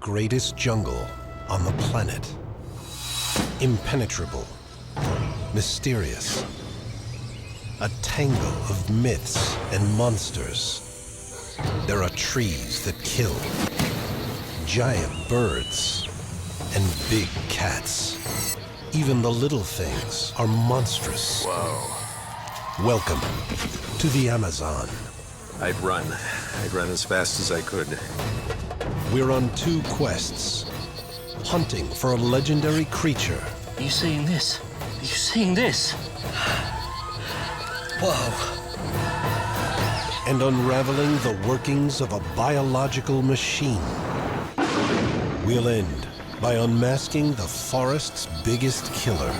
greatest jungle on the planet. Impenetrable, mysterious, a tangle of myths and monsters. There are trees that kill, giant birds, and big cats. Even the little things are monstrous. Whoa. Welcome to the Amazon. I'd run as fast as I could. We're on two quests, hunting for a legendary creature. Are you seeing this? Are you seeing this? Whoa. And unraveling the workings of a biological machine. We'll end by unmasking the forest's biggest killer.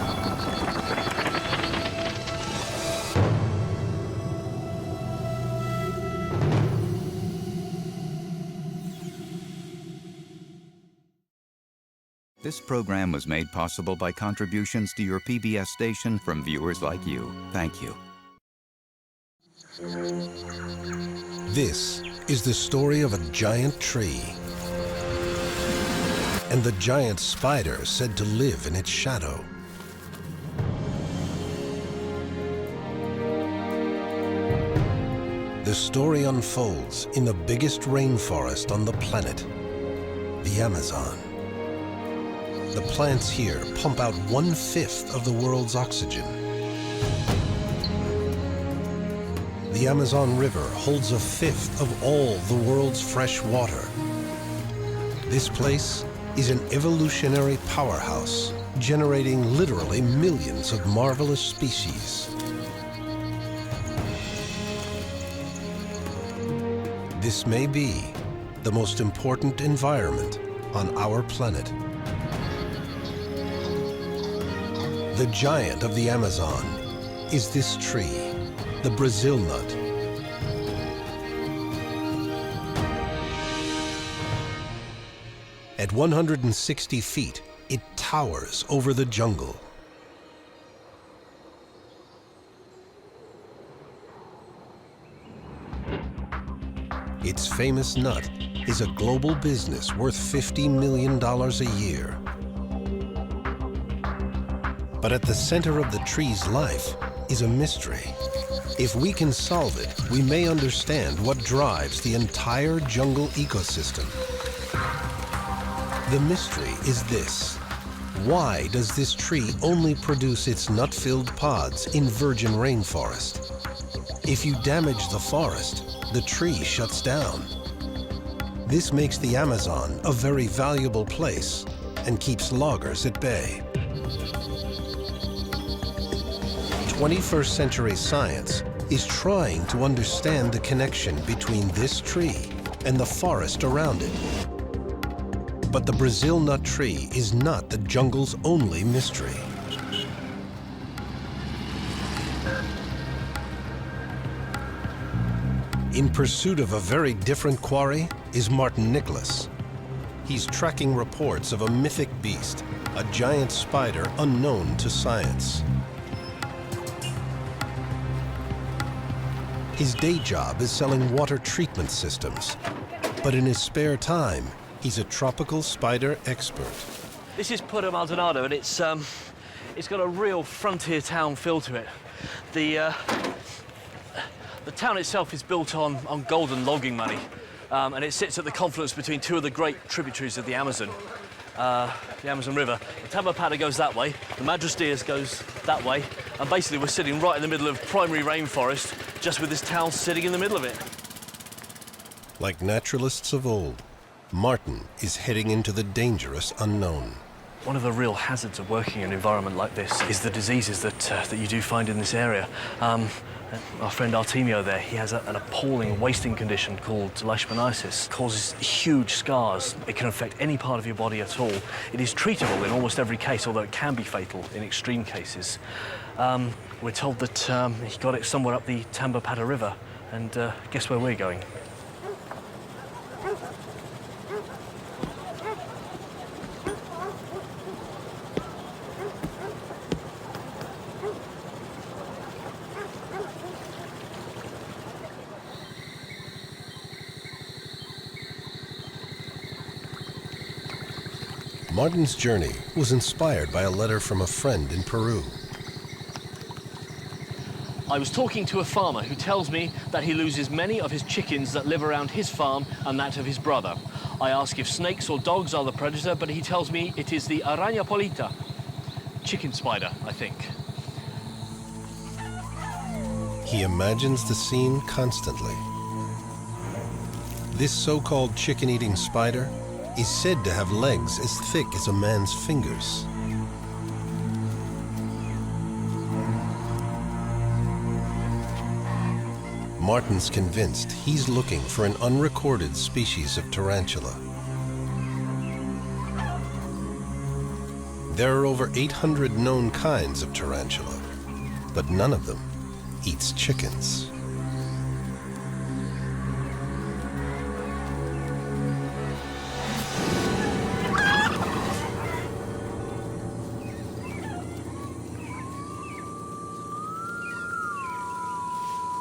This program was made possible by contributions to your PBS station from viewers like you. Thank you. This is the story of a giant tree and the giant spider said to live in its shadow. The story unfolds in the biggest rainforest on the planet, the Amazon. The plants here pump out 1/5 of the world's oxygen. The Amazon River holds 1/5 of all the world's fresh water. This place is an evolutionary powerhouse, generating literally millions of marvelous species. This may be the most important environment on our planet. The giant of the Amazon is this tree, the Brazil nut. At 160 feet, it towers over the jungle. Its famous nut is a global business worth $50 million a year. But at the center of the tree's life is a mystery. If we can solve it, we may understand what drives the entire jungle ecosystem. The mystery is this: why does this tree only produce its nut-filled pods in virgin rainforest? If you damage the forest, the tree shuts down. This makes the Amazon a very valuable place and keeps loggers at bay. 21st century science is trying to understand the connection between this tree and the forest around it. But the Brazil nut tree is not the jungle's only mystery. In pursuit of a very different quarry is Martin Nicholas. He's tracking reports of a mythic beast, a giant spider unknown to science. His day job is selling water treatment systems, but in his spare time, he's a tropical spider expert. This is Puerto Maldonado, and it's got a real frontier town feel to it. The town itself is built on golden logging money, and it sits at the confluence between two of the great tributaries of the Amazon River. The Tambopata goes that way, the Madras Diaz goes that way, and basically we're sitting right in the middle of primary rainforest, just with this town sitting in the middle of it. Like naturalists of old, Martin is heading into the dangerous unknown. One of the real hazards of working in an environment like this is the diseases that you do find in this area. Our friend Artemio there, he has an appalling wasting condition called leishmaniasis. It causes huge scars. It can affect any part of your body at all. It is treatable in almost every case, although it can be fatal in extreme cases. We're told that he got it somewhere up the Tambopata River, and guess where we're going? Martin's journey was inspired by a letter from a friend in Peru. I was talking to a farmer who tells me that he loses many of his chickens that live around his farm and that of his brother. I ask if snakes or dogs are the predator, but he tells me it is the araña polita, chicken spider, I think. He imagines the scene constantly. This so-called chicken-eating spider is said to have legs as thick as a man's fingers. Martin's convinced he's looking for an unrecorded species of tarantula. There are over 800 known kinds of tarantula, but none of them eats chickens.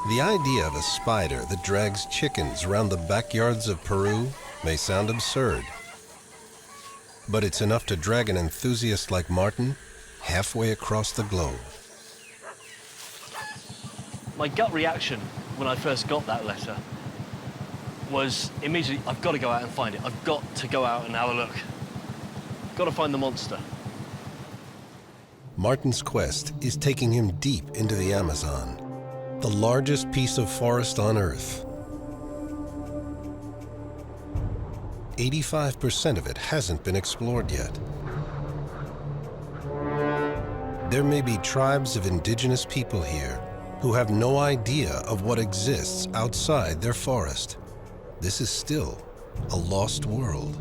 The idea of a spider that drags chickens around the backyards of Peru may sound absurd, but it's enough to drag an enthusiast like Martin halfway across the globe. My gut reaction when I first got that letter was immediately, I've got to go out and find it. I've got to go out and have a look. Got to find the monster. Martin's quest is taking him deep into the Amazon, the largest piece of forest on Earth. 85% of it hasn't been explored yet. There may be tribes of indigenous people here who have no idea of what exists outside their forest. This is still a lost world.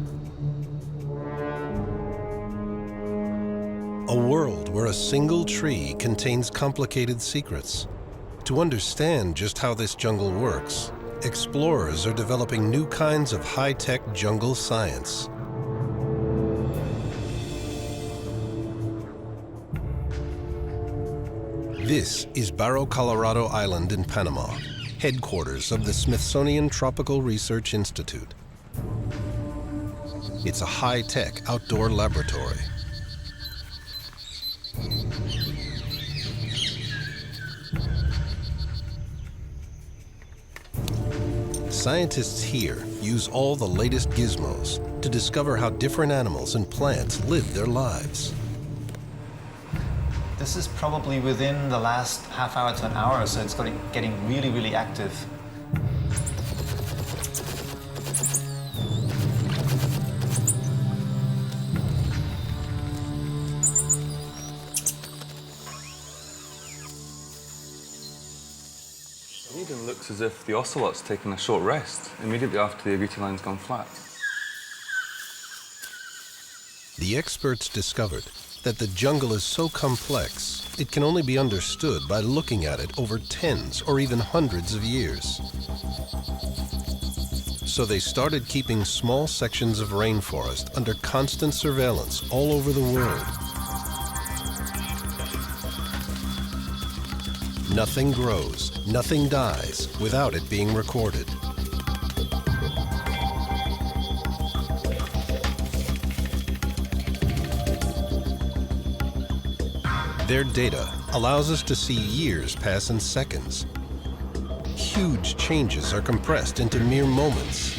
A world where a single tree contains complicated secrets. To understand just how this jungle works, explorers are developing new kinds of high-tech jungle science. This is Barro Colorado Island in Panama, headquarters of the Smithsonian Tropical Research Institute. It's a high-tech outdoor laboratory. Scientists here use all the latest gizmos to discover how different animals and plants live their lives. This is probably within the last half hour to an hour, so it's getting really, really active. It even looks as if the ocelot's taken a short rest immediately after the agouti line's gone flat. The experts discovered that the jungle is so complex, it can only be understood by looking at it over tens or even hundreds of years. So they started keeping small sections of rainforest under constant surveillance all over the world. Nothing grows, nothing dies without it being recorded. Their data allows us to see years pass in seconds. Huge changes are compressed into mere moments.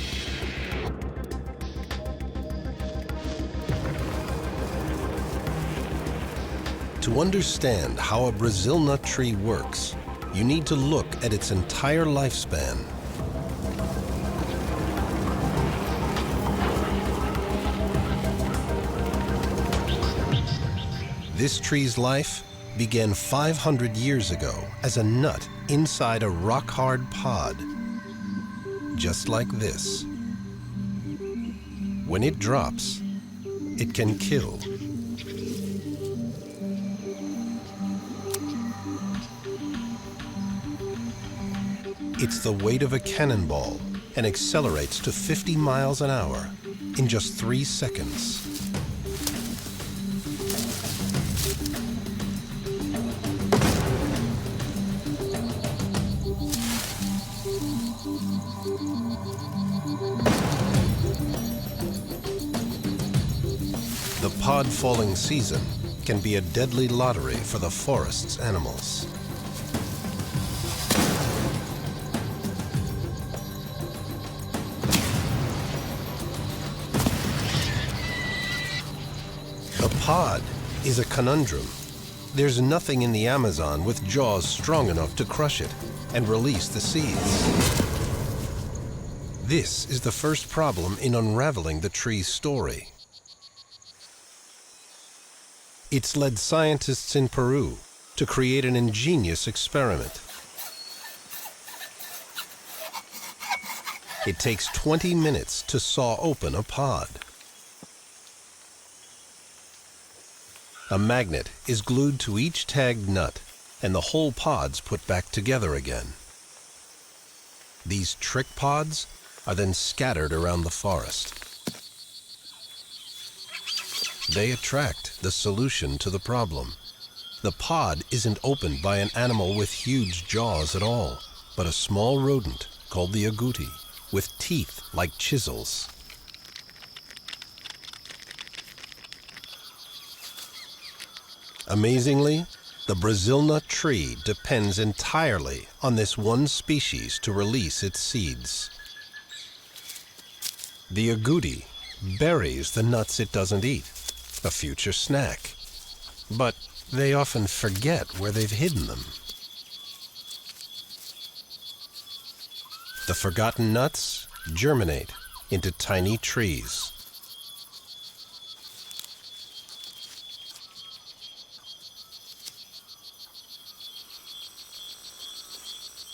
To understand how a Brazil nut tree works, you need to look at its entire lifespan. This tree's life began 500 years ago as a nut inside a rock-hard pod, just like this. When it drops, it can kill. It's the weight of a cannonball and accelerates to 50 miles an hour in just 3 seconds. The pod falling season can be a deadly lottery for the forest's animals. A pod is a conundrum. There's nothing in the Amazon with jaws strong enough to crush it and release the seeds. This is the first problem in unraveling the tree's story. It's led scientists in Peru to create an ingenious experiment. It takes 20 minutes to saw open a pod. A magnet is glued to each tagged nut, and the whole pod's put back together again. These trick pods are then scattered around the forest. They attract the solution to the problem. The pod isn't opened by an animal with huge jaws at all, but a small rodent called the agouti, with teeth like chisels. Amazingly, the Brazil nut tree depends entirely on this one species to release its seeds. The agouti buries the nuts it doesn't eat, a future snack. But they often forget where they've hidden them. The forgotten nuts germinate into tiny trees.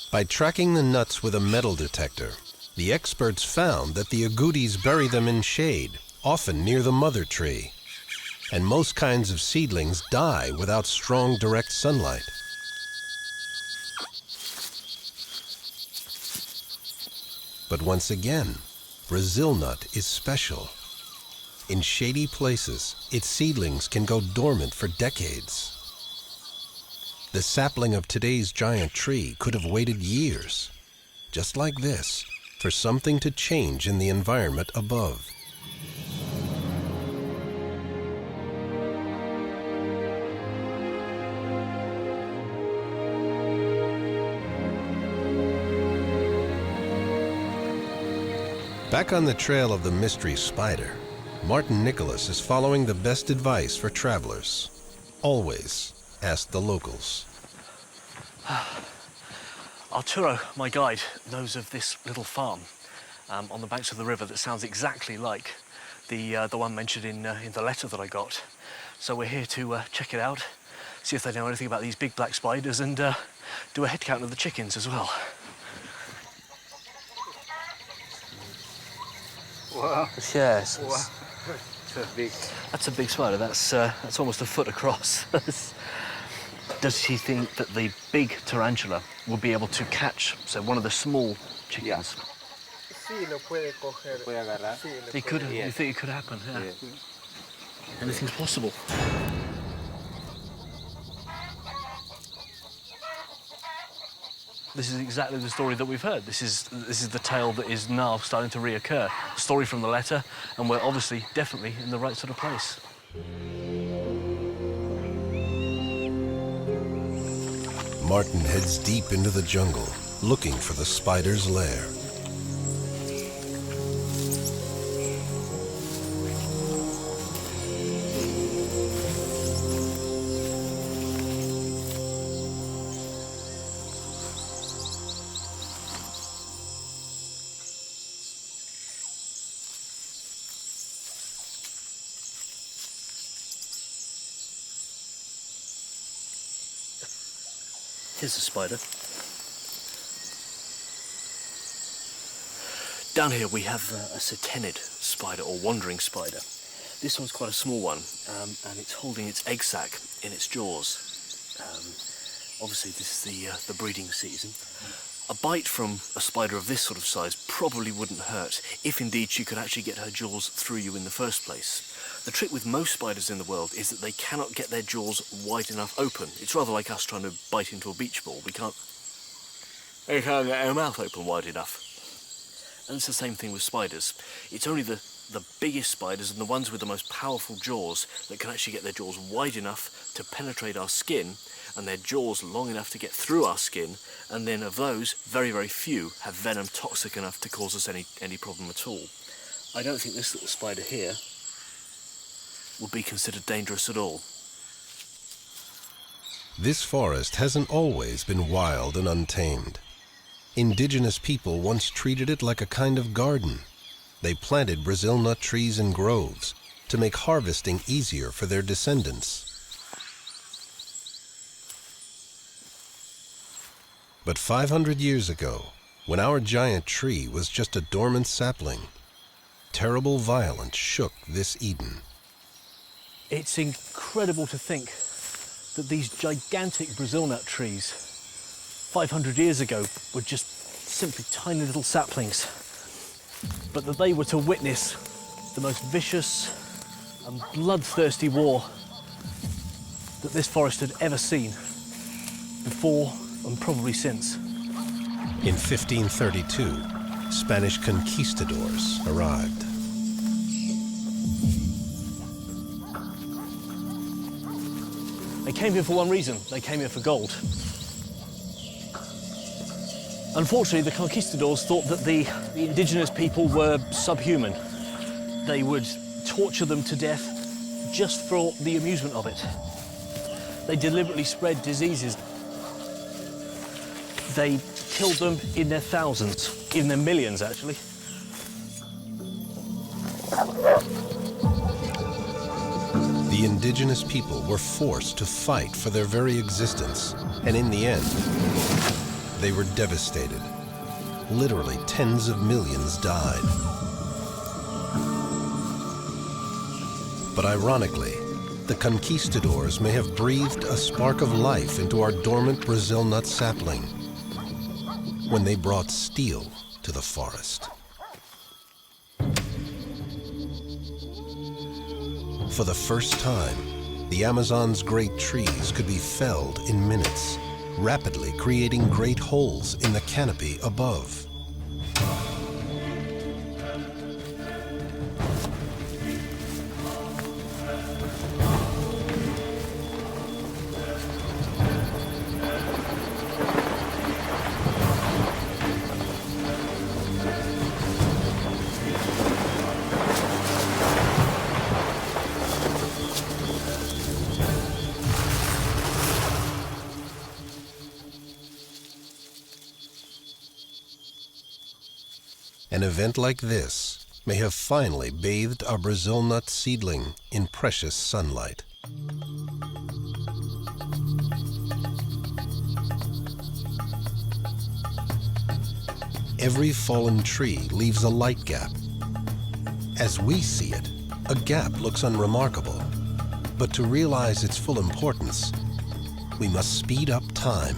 By tracking the nuts with a metal detector, the experts found that the agoutis bury them in shade, often near the mother tree. And most kinds of seedlings die without strong direct sunlight. But once again, Brazil nut is special. In shady places, its seedlings can go dormant for decades. The sapling of today's giant tree could have waited years, just like this, for something to change in the environment above. Back on the trail of the mystery spider, Martin Nicholas is following the best advice for travelers. Always ask the locals. Arturo, my guide, knows of this little farm on the banks of the river that sounds exactly like the one mentioned in the letter that I got. So we're here to check it out, see if they know anything about these big black spiders, and do a head count of the chickens as well. Wow. Yes. Wow. That's big. That's a big spider. That's almost a foot across. Does she think that the big tarantula will be able to catch, so one of the small chickens? Sí, lo puede coger. Puede agarrar. Sí, It could. You think it could happen? Yeah. Yes. Anything's possible. This is exactly the story that we've heard. This is the tale that is now starting to reoccur. Story from the letter, and we're obviously definitely in the right sort of place. Martin heads deep into the jungle, looking for the spider's lair. Here's a spider. Down here we have a satenid spider, or wandering spider. This one's quite a small one, and it's holding its egg sac in its jaws. Obviously this is the breeding season. A bite from a spider of this sort of size probably wouldn't hurt, if indeed she could actually get her jaws through you in the first place. The trick with most spiders in the world is that they cannot get their jaws wide enough open. It's rather like us trying to bite into a beach ball. They can't get our mouth open wide enough. And it's the same thing with spiders. It's only the the biggest spiders and the ones with the most powerful jaws that can actually get their jaws wide enough to penetrate our skin and their jaws long enough to get through our skin, and then of those, very, very few have venom toxic enough to cause us any problem at all. I don't think this little spider here would be considered dangerous at all. This forest hasn't always been wild and untamed. Indigenous people once treated it like a kind of garden. They planted Brazil nut trees in groves to make harvesting easier for their descendants. But 500 years ago, when our giant tree was just a dormant sapling, terrible violence shook this Eden. It's incredible to think that these gigantic Brazil nut trees 500 years ago were just simply tiny little saplings, but that they were to witness the most vicious and bloodthirsty war that this forest had ever seen before and probably since. In 1532, Spanish conquistadors arrived. They came here for one reason. They came here for gold. Unfortunately, the conquistadors thought that the indigenous people were subhuman. They would torture them to death just for the amusement of it. They deliberately spread diseases. They killed them in their thousands, in their millions, actually. The indigenous people were forced to fight for their very existence, and in the end, they were devastated. Literally, tens of millions died. But ironically, the conquistadors may have breathed a spark of life into our dormant Brazil nut sapling when they brought steel to the forest. For the first time, the Amazon's great trees could be felled in minutes, rapidly creating great holes in the canopy above. An event like this may have finally bathed our Brazil nut seedling in precious sunlight. Every fallen tree leaves a light gap. As we see it, a gap looks unremarkable, but to realize its full importance, we must speed up time.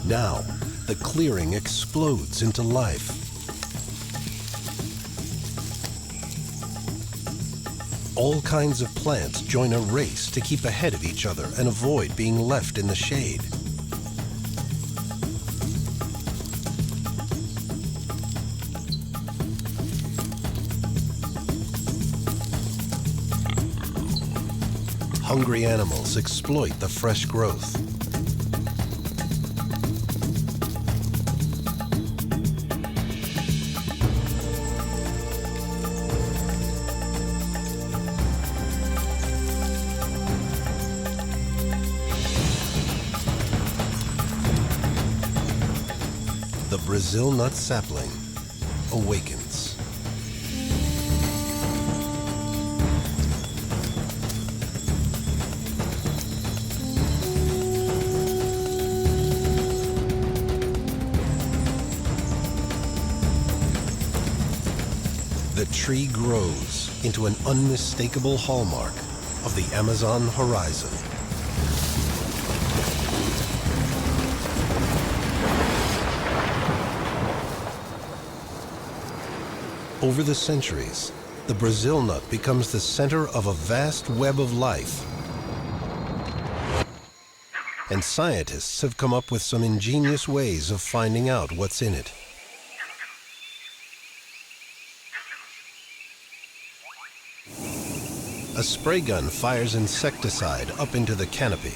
Now, the clearing explodes into life. All kinds of plants join a race to keep ahead of each other and avoid being left in the shade. Hungry animals exploit the fresh growth. The Brazil nut sapling awakens. The tree grows into an unmistakable hallmark of the Amazon horizon. Over the centuries, the Brazil nut becomes the center of a vast web of life. and scientists have come up with some ingenious ways of finding out what's in it. A spray gun fires insecticide up into the canopy.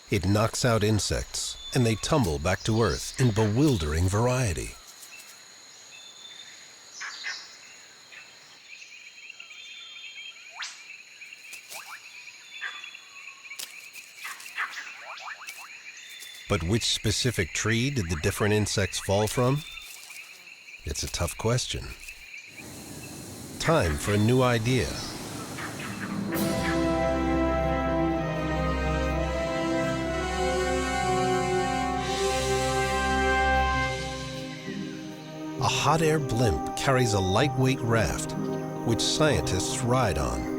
It knocks out insects, and they tumble back to Earth in bewildering variety. But which specific tree did the different insects fall from? It's a tough question. Time for a new idea. A hot air blimp carries a lightweight raft, which scientists ride on.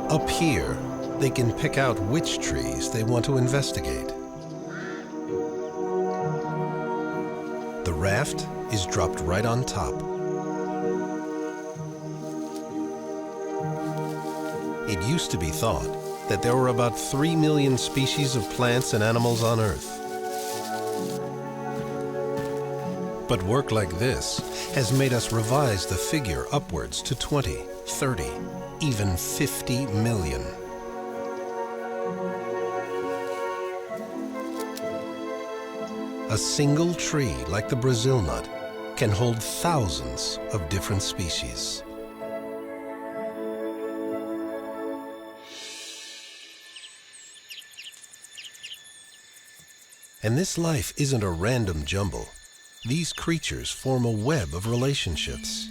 Up here, they can pick out which trees they want to investigate. The raft is dropped right on top. It used to be thought that there were about 3 million species of plants and animals on Earth. But work like this has made us revise the figure upwards to 20, 30, even 50 million. A single tree like the Brazil nut can hold thousands of different species. And this life isn't a random jumble. These creatures form a web of relationships.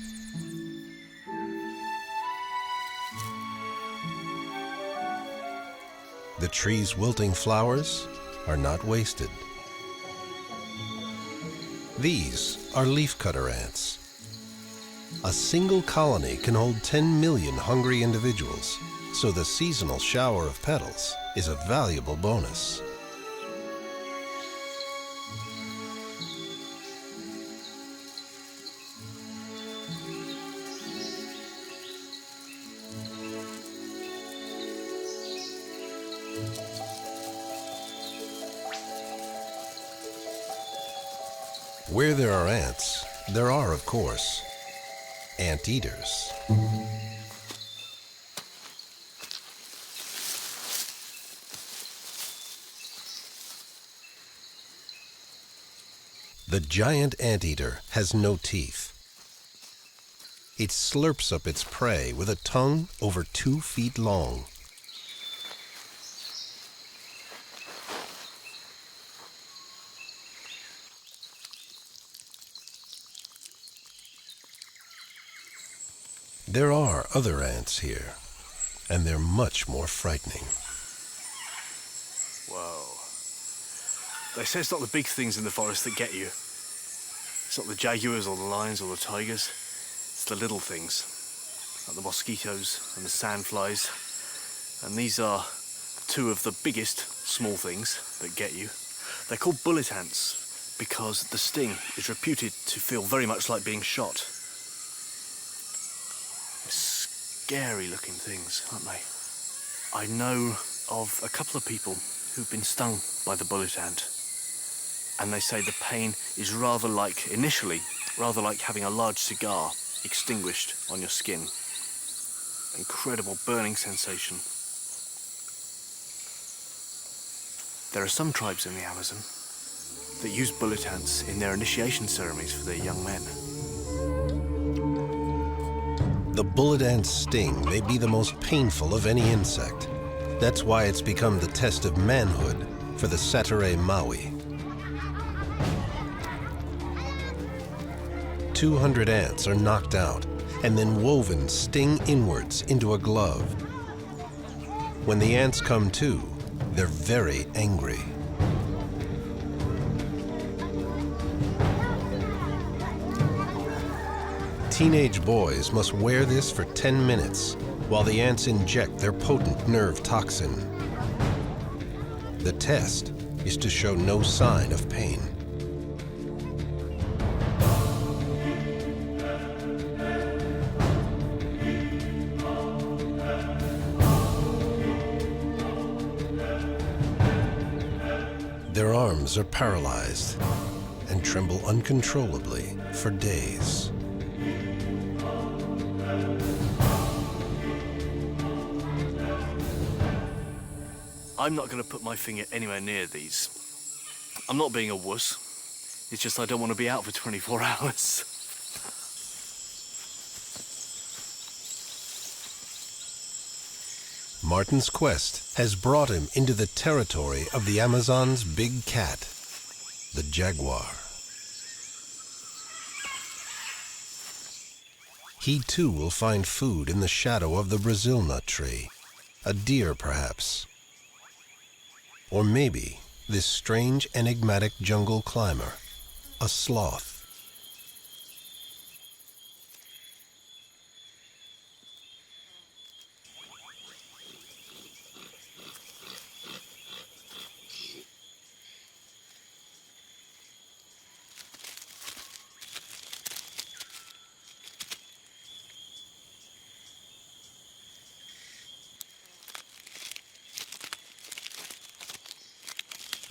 The tree's wilting flowers are not wasted. These are leafcutter ants. A single colony can hold 10 million hungry individuals, so the seasonal shower of petals is a valuable bonus. Where there are ants, there are, of course, anteaters. The giant anteater has no teeth. It slurps up its prey with a tongue over 2 feet long. There are other ants here, and they're much more frightening. Whoa. They say it's not the big things in the forest that get you. It's not the jaguars or the lions or the tigers. It's the little things, like the mosquitoes and the sandflies. And these are 2 of the biggest small things that get you. They're called bullet ants because the sting is reputed to feel very much like being shot. Scary looking things, aren't they? I know of a couple of people who've been stung by the bullet ant, and they say the pain is initially rather like having a large cigar extinguished on your skin. Incredible burning sensation. There are some tribes in the Amazon that use bullet ants in their initiation ceremonies for their young men. The bullet ant's sting may be the most painful of any insect. That's why it's become the test of manhood for the Satyre Maui. 200 ants are knocked out and then woven sting inwards into a glove. When the ants come to, they're very angry. Teenage boys must wear this for 10 minutes while the ants inject their potent nerve toxin. The test is to show no sign of pain. Their arms are paralyzed and tremble uncontrollably for days. I'm not going to put my finger anywhere near these. I'm not being a wuss. It's just I don't want to be out for 24 hours. Martin's quest has brought him into the territory of the Amazon's big cat, the jaguar. He too will find food in the shadow of the Brazil nut tree, a deer perhaps. Or maybe this strange, enigmatic jungle climber, a sloth.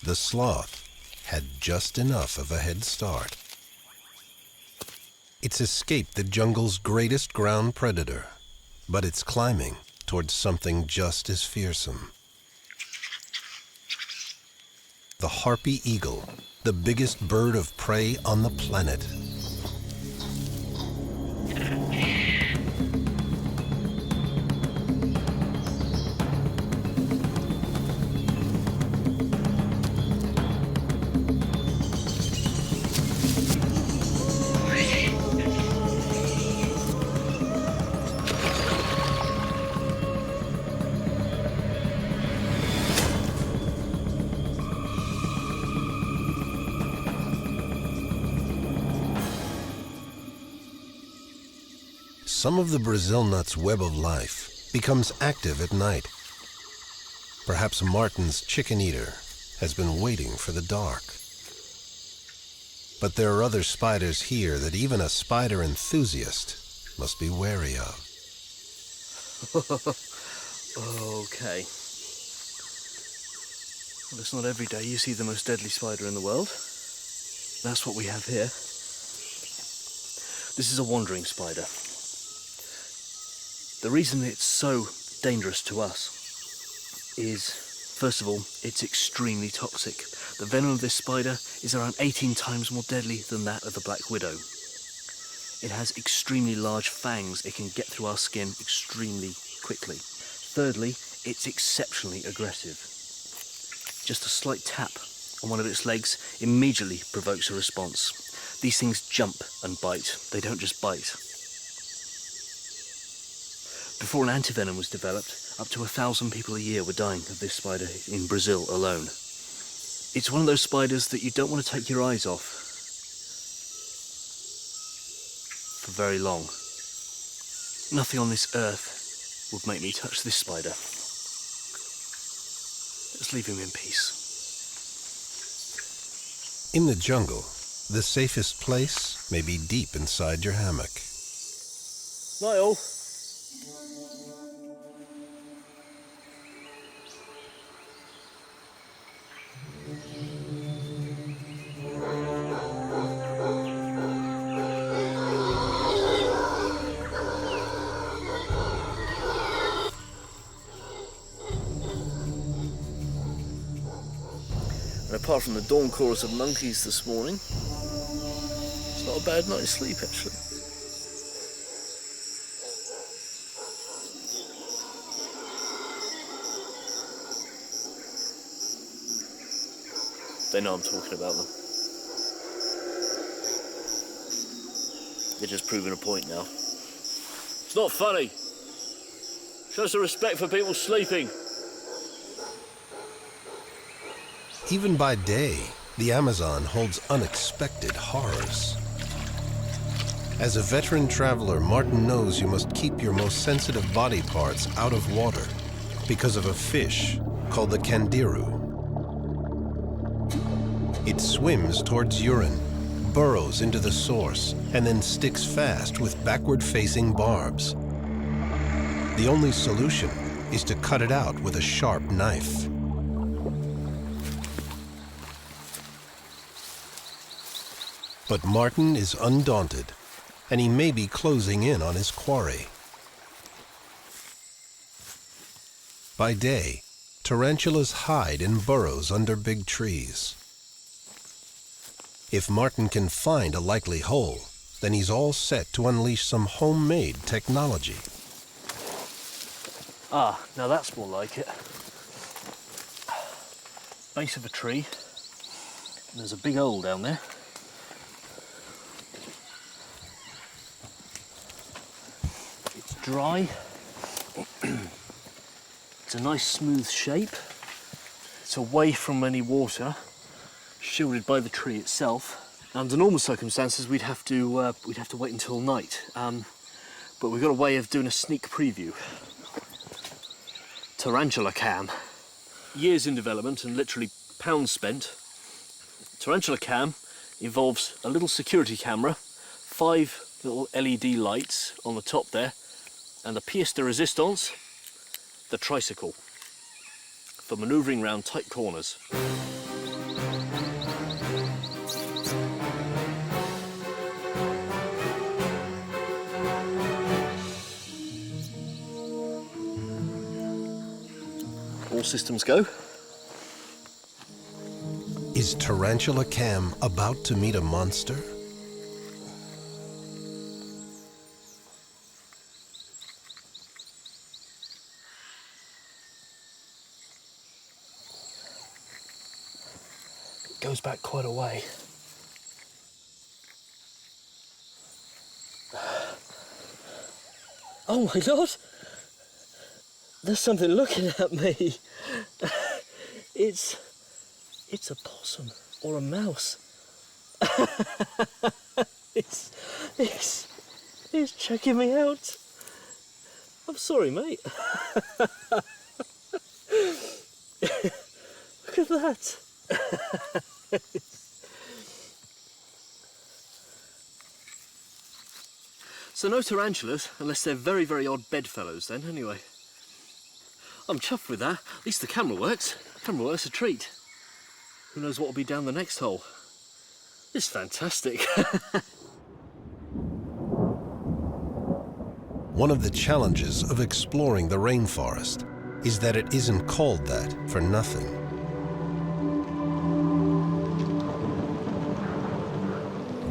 The sloth had just enough of a head start. It's escaped the jungle's greatest ground predator, but it's climbing towards something just as fearsome. The harpy eagle, the biggest bird of prey on the planet. Some of the Brazil nut's web of life becomes active at night. Perhaps Martin's chicken eater has been waiting for the dark. But there are other spiders here that even a spider enthusiast must be wary of. Okay. Well, it's not every day you see the most deadly spider in the world. That's what we have here. This is a wandering spider. The reason it's so dangerous to us is, first of all, it's extremely toxic. The venom of this spider is around 18 times more deadly than that of the black widow. It has extremely large fangs. It can get through our skin extremely quickly. Thirdly, it's exceptionally aggressive. Just a slight tap on one of its legs immediately provokes a response. These things jump and bite. They don't just bite. Before an antivenom was developed, up to 1,000 people a year were dying of this spider in Brazil alone. It's one of those spiders that you don't want to take your eyes off for very long. Nothing on this earth would make me touch this spider. Let's leave him in peace. In the jungle, the safest place may be deep inside your hammock. Niall. And apart from the dawn chorus of monkeys this morning, it's not a bad night's sleep, actually. They know I'm talking about them. They're just proving a point now. It's not funny. Show some respect for people sleeping. Even by day, the Amazon holds unexpected horrors. As a veteran traveler, Martin knows you must keep your most sensitive body parts out of water because of a fish called the candiru. It swims towards urine, burrows into the source, and then sticks fast with backward-facing barbs. The only solution is to cut it out with a sharp knife. But Martin is undaunted, and he may be closing in on his quarry. By day, tarantulas hide in burrows under big trees. If Martin can find a likely hole, then he's all set to unleash some homemade technology. Ah, now that's more like it. Base of a tree. And there's a big hole down there. It's dry. It's a nice smooth shape. It's away from any water, shielded by the tree itself. Under normal circumstances, we'd have to wait until night. But we've got a way of doing a sneak preview. Tarantula cam. Years in development and literally pounds spent. Tarantula cam involves a little security camera, 5 little LED lights on the top there, and the pièce de résistance, the tricycle, for manoeuvring around tight corners. All systems go. Is Tarantula Cam about to meet a monster? It goes back quite a way. Oh my God! There's something looking at me. It's a possum or a mouse. it's checking me out. I'm sorry, mate. Look at that. So no tarantulas, unless they're very, very odd bedfellows then, anyway. I'm chuffed with that. At least the camera works. Camera work's a treat. Who knows what will be down the next hole? It's fantastic. One of the challenges of exploring the rainforest is that it isn't called that for nothing.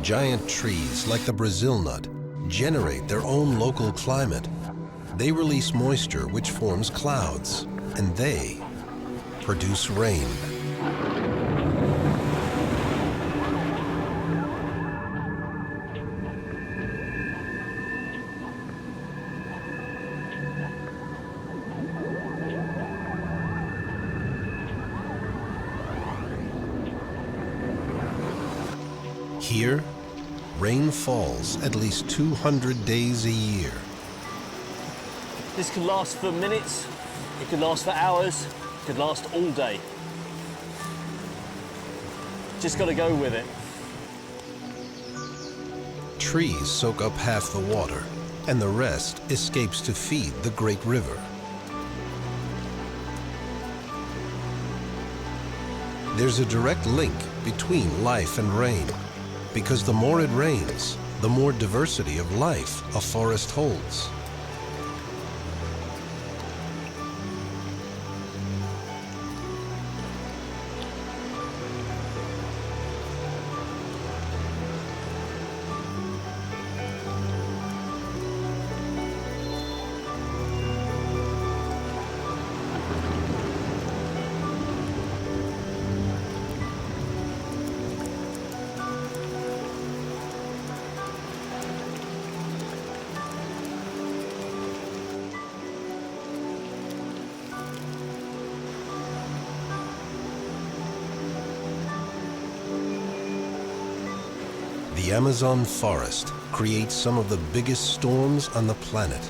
Giant trees like the Brazil nut generate their own local climate. They release moisture which forms clouds, and they produce rain. Here, rain falls at least 200 days a year. This could last for minutes, it could last for hours, it could last all day. Just gotta go with it. Trees soak up half the water, and the rest escapes to feed the great river. There's a direct link between life and rain, because the more it rains, the more diversity of life a forest holds. The Amazon forest creates some of the biggest storms on the planet.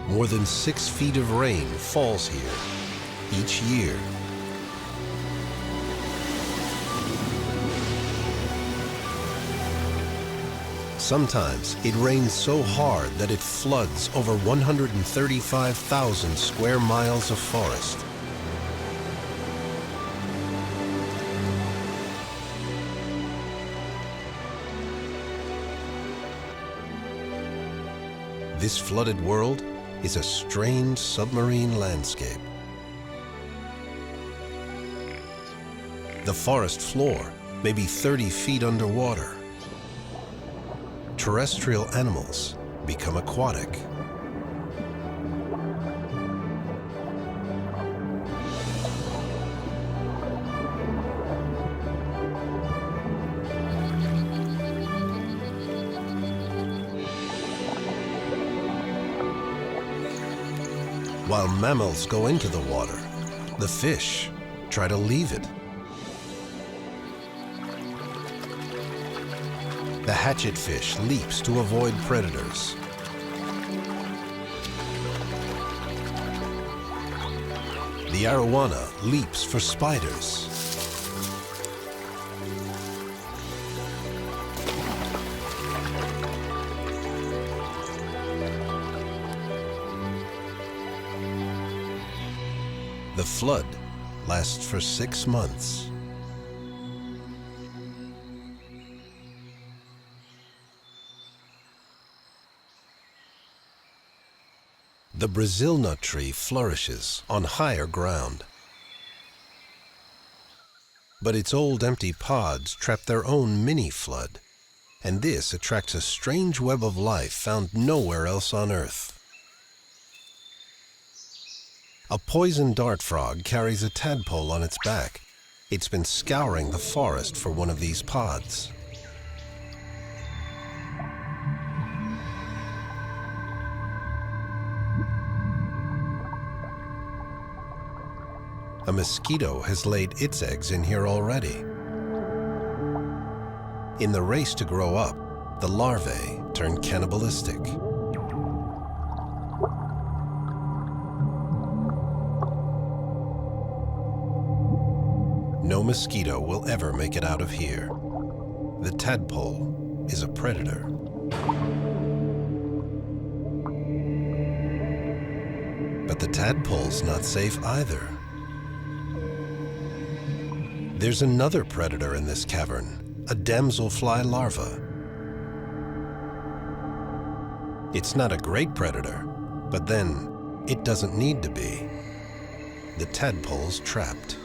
More than 6 feet of rain falls here each year. Sometimes it rains so hard that it floods over 135,000 square miles of forest. This flooded world is a strange submarine landscape. The forest floor may be 30 feet underwater. Terrestrial animals become aquatic. While mammals go into the water, the fish try to leave it. The hatchetfish leaps to avoid predators. The arowana leaps for spiders. The flood lasts for 6 months. The Brazil nut tree flourishes on higher ground. But its old empty pods trap their own mini-flood, and this attracts a strange web of life found nowhere else on Earth. A poison dart frog carries a tadpole on its back. It's been scouring the forest for one of these pods. A mosquito has laid its eggs in here already. In the race to grow up, the larvae turn cannibalistic. No mosquito will ever make it out of here. The tadpole is a predator. But the tadpole's not safe either. There's another predator in this cavern, a damselfly larva. It's not a great predator, but then it doesn't need to be. The tadpole's trapped.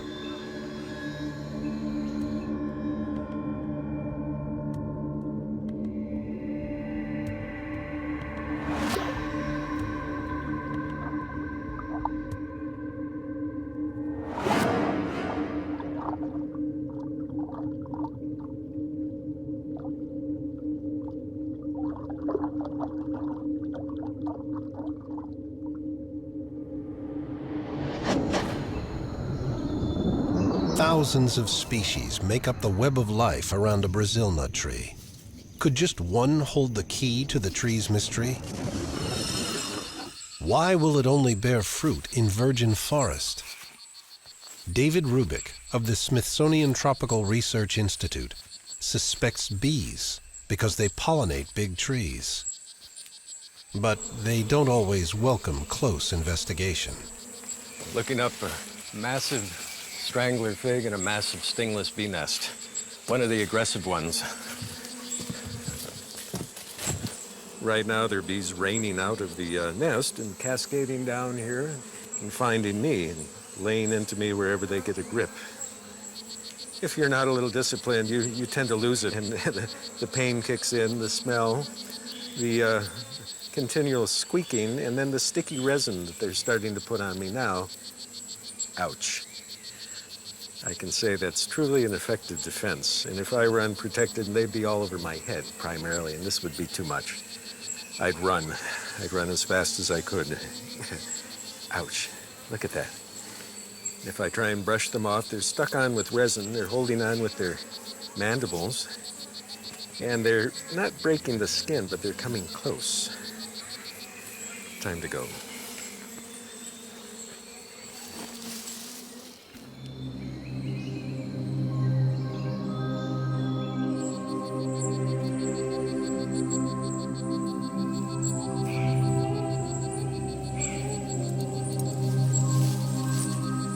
Thousands of species make up the web of life around a Brazil nut tree. Could just one hold the key to the tree's mystery? Why will it only bear fruit in virgin forest? David Rubik of the Smithsonian Tropical Research Institute suspects bees because they pollinate big trees. But they don't always welcome close investigation. Looking up a massive strangler fig and a massive stingless bee nest. One of the aggressive ones. Right now, there are bees raining out of the nest and cascading down here and finding me and laying into me wherever they get a grip. If you're not a little disciplined, you tend to lose it, and the pain kicks in, the smell, the continual squeaking, and then the sticky resin that they're starting to put on me now. Ouch. I can say that's truly an effective defense, and if I were unprotected, they'd be all over my head primarily, and this would be too much. I'd run as fast as I could. Ouch, look at that. If I try and brush them off, they're stuck on with resin, they're holding on with their mandibles, and they're not breaking the skin, but they're coming close. Time to go.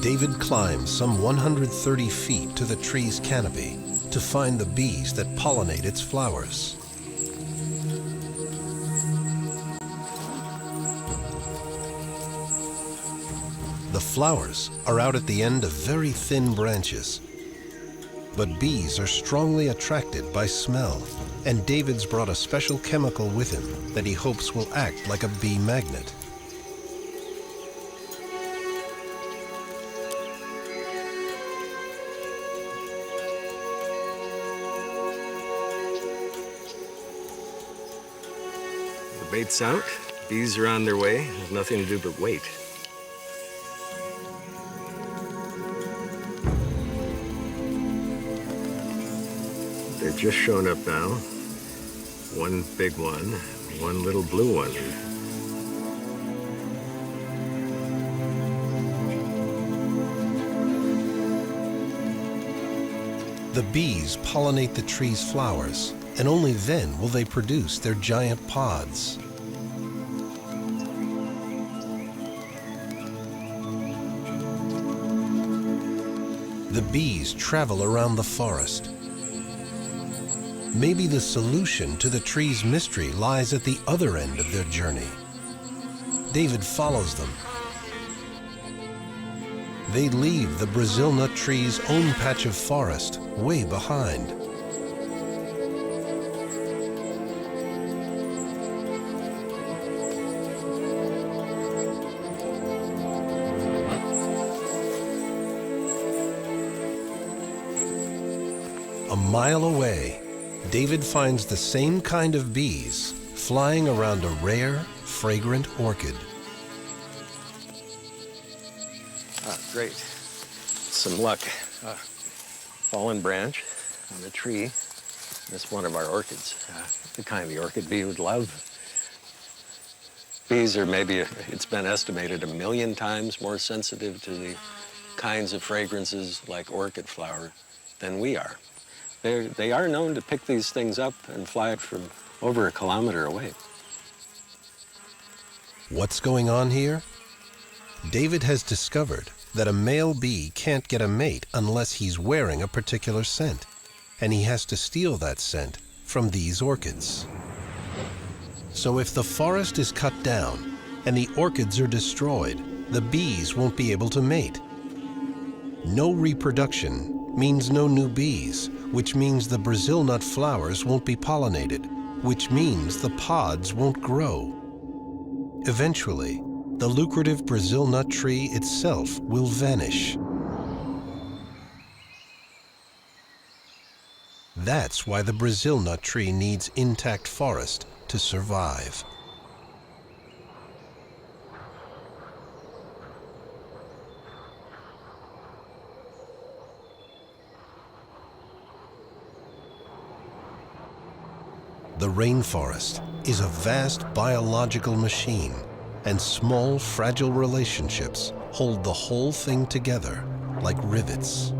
David climbs some 130 feet to the tree's canopy to find the bees that pollinate its flowers. The flowers are out at the end of very thin branches, but bees are strongly attracted by smell, and David's brought a special chemical with him that he hopes will act like a bee magnet. The bait's out, bees are on their way, there's nothing to do but wait. They've just shown up now. One big one, one little blue one. The bees pollinate the tree's flowers, and only then will they produce their giant pods. The bees travel around the forest. Maybe the solution to the tree's mystery lies at the other end of their journey. David follows them. They leave the Brazil nut tree's own patch of forest way behind. A mile away, David finds the same kind of bees flying around a rare, fragrant orchid. Ah, great. Some luck. Fallen branch on a tree. That's one of our orchids. The kind the orchid bee would love. Bees are maybe, it's been estimated, 1 million times more sensitive to the kinds of fragrances like orchid flower than we are. They are known to pick these things up and fly from over 1 kilometer away. What's going on here? David has discovered that a male bee can't get a mate unless he's wearing a particular scent, and he has to steal that scent from these orchids. So if the forest is cut down and the orchids are destroyed, the bees won't be able to mate. No reproduction means no new bees, which means the Brazil nut flowers won't be pollinated, which means the pods won't grow. Eventually, the lucrative Brazil nut tree itself will vanish. That's why the Brazil nut tree needs intact forest to survive. The rainforest is a vast biological machine, and small, fragile relationships hold the whole thing together like rivets.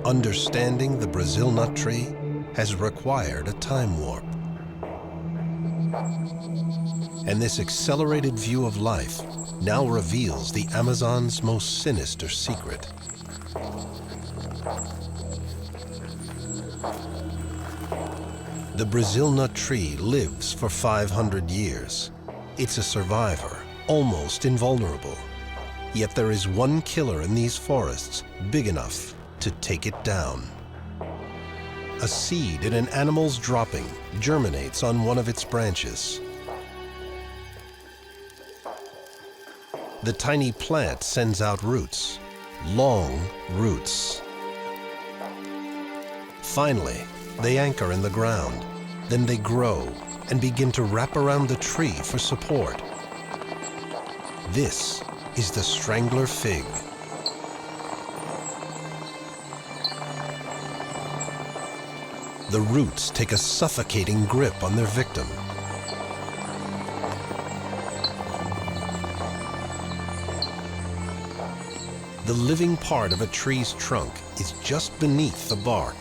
Understanding the Brazil nut tree has required a time warp. And this accelerated view of life now reveals the Amazon's most sinister secret. The Brazil nut tree lives for 500 years. It's a survivor, almost invulnerable. Yet there is one killer in these forests big enough to take it down. A seed in an animal's dropping germinates on one of its branches. The tiny plant sends out roots, long roots. Finally, they anchor in the ground. Then they grow and begin to wrap around the tree for support. This is the strangler fig. The roots take a suffocating grip on their victim. The living part of a tree's trunk is just beneath the bark.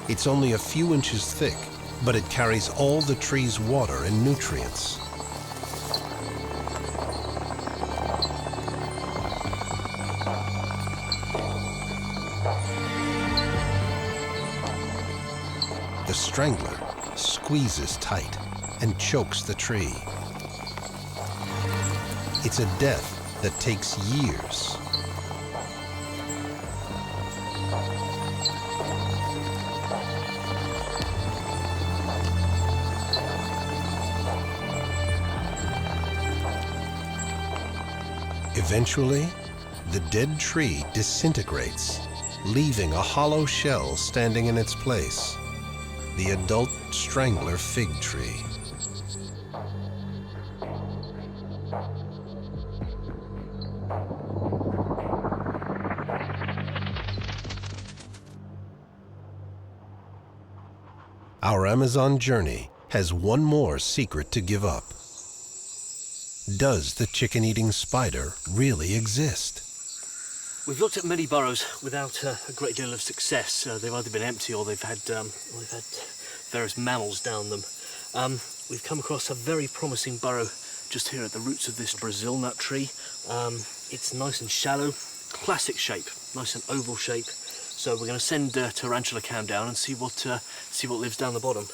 It's only a few inches thick, but it carries all the tree's water and nutrients. The strangler squeezes tight and chokes the tree. It's a death that takes years. Eventually, the dead tree disintegrates, leaving a hollow shell standing in its place, the adult strangler fig tree. Our Amazon journey has one more secret to give up. Does the chicken-eating spider really exist? We've looked at many burrows without a great deal of success. They've either been empty or they've had various mammals down them. We've come across a very promising burrow just here at the roots of this Brazil nut tree. It's nice and shallow, classic shape, nice and oval shape. So we're going to send tarantula cam down and see what lives down the bottom.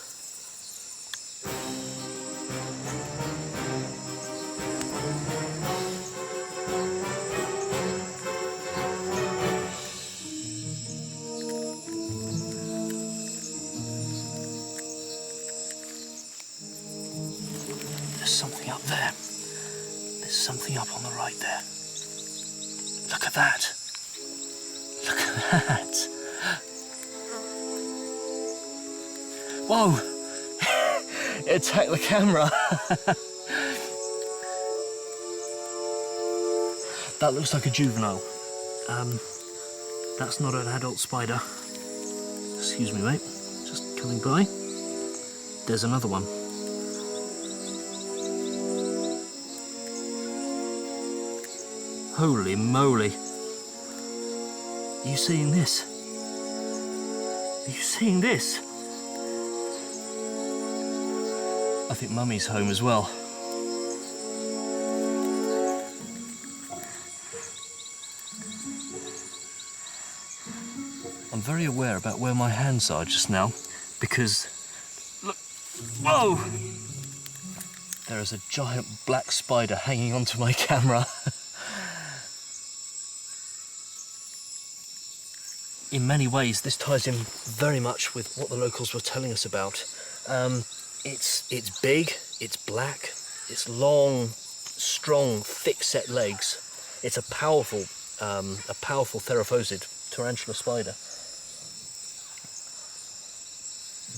There's something up there. There's something up on the right there. Look at that. Look at that. Whoa. It attacked the camera. That looks like a juvenile. That's not an adult spider. Excuse me, mate. Just coming by. There's another one. Holy moly. Are you seeing this? Are you seeing this? I think Mummy's home as well. I'm very aware about where my hands are just now because, look, whoa! There is a giant black spider hanging onto my camera. In many ways, this ties in very much with what the locals were telling us about. It's big, it's black, it's long, strong, thick-set legs. It's a powerful theraphosid tarantula spider.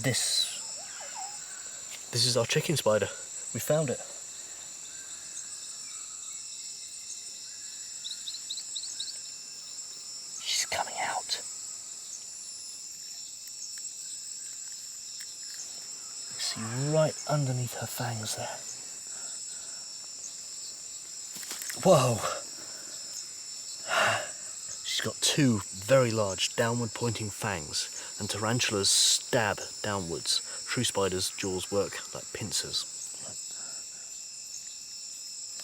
This is our chicken spider. We found it. She's coming out. See right underneath her fangs there. Whoa! She's got two very large downward pointing fangs, and tarantulas stab downwards. True spiders' jaws work like pincers.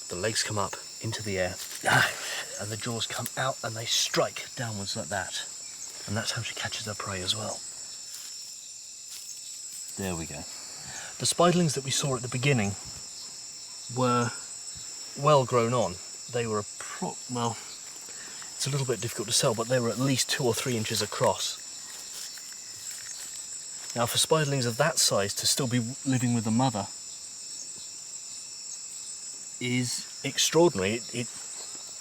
The legs come up into the air, and the jaws come out and they strike downwards like that. And that's how she catches her prey as well. There we go. The spiderlings that we saw at the beginning were well grown on. They were well, it's a little bit difficult to tell, but they were at least 2 or 3 inches across. Now, for spiderlings of that size to still be living with the mother is extraordinary. It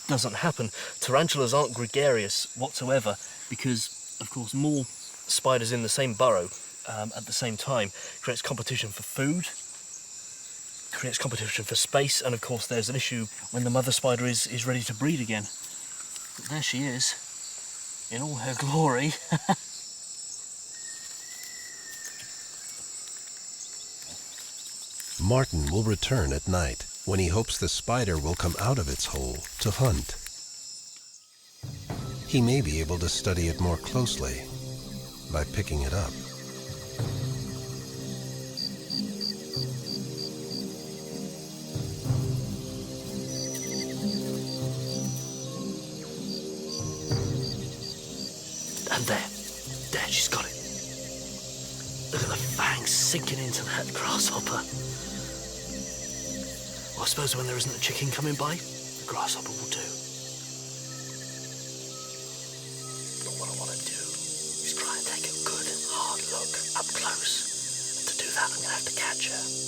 doesn't happen. Tarantulas aren't gregarious whatsoever because, of course, more spiders in the same burrow at the same time creates competition for food, creates competition for space, and of course there's an issue when the mother spider is ready to breed again. But there she is, in all her glory. Martin will return at night when he hopes the spider will come out of its hole to hunt. He may be able to study it more closely by picking it up. And there she's got it. Look at the fangs sinking into that grasshopper. Well, I suppose when there isn't a chicken coming by, the grasshopper will do. But what I want to do is try and take a good, hard look up close. And to do that, I'm going to have to catch her.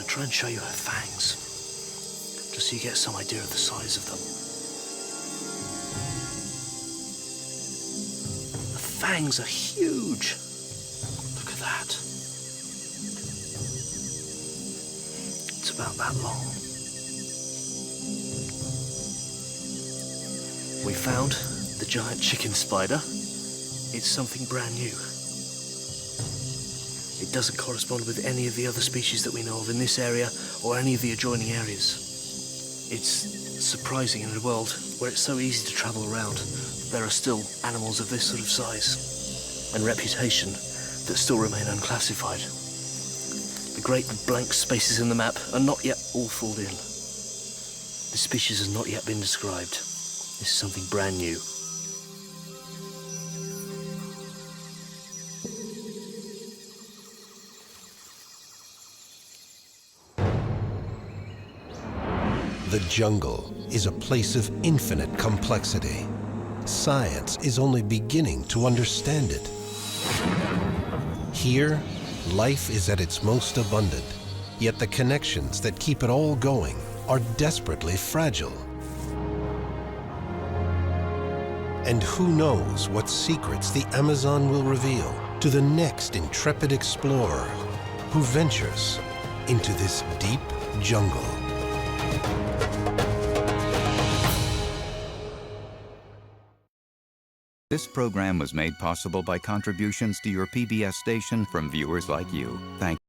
Try and show you her fangs, just so you get some idea of the size of them. The fangs are huge. Look at that. It's about that long. We found the giant chicken spider. It's something brand new. It doesn't correspond with any of the other species that we know of in this area or any of the adjoining areas. It's surprising in a world where it's so easy to travel around, there are still animals of this sort of size and reputation that still remain unclassified. The great blank spaces in the map are not yet all filled in. The species has not yet been described. This is something brand new. The jungle is a place of infinite complexity. Science is only beginning to understand it. Here, life is at its most abundant, yet the connections that keep it all going are desperately fragile. And who knows what secrets the Amazon will reveal to the next intrepid explorer who ventures into this deep jungle. This program was made possible by contributions to your PBS station from viewers like you. Thank you.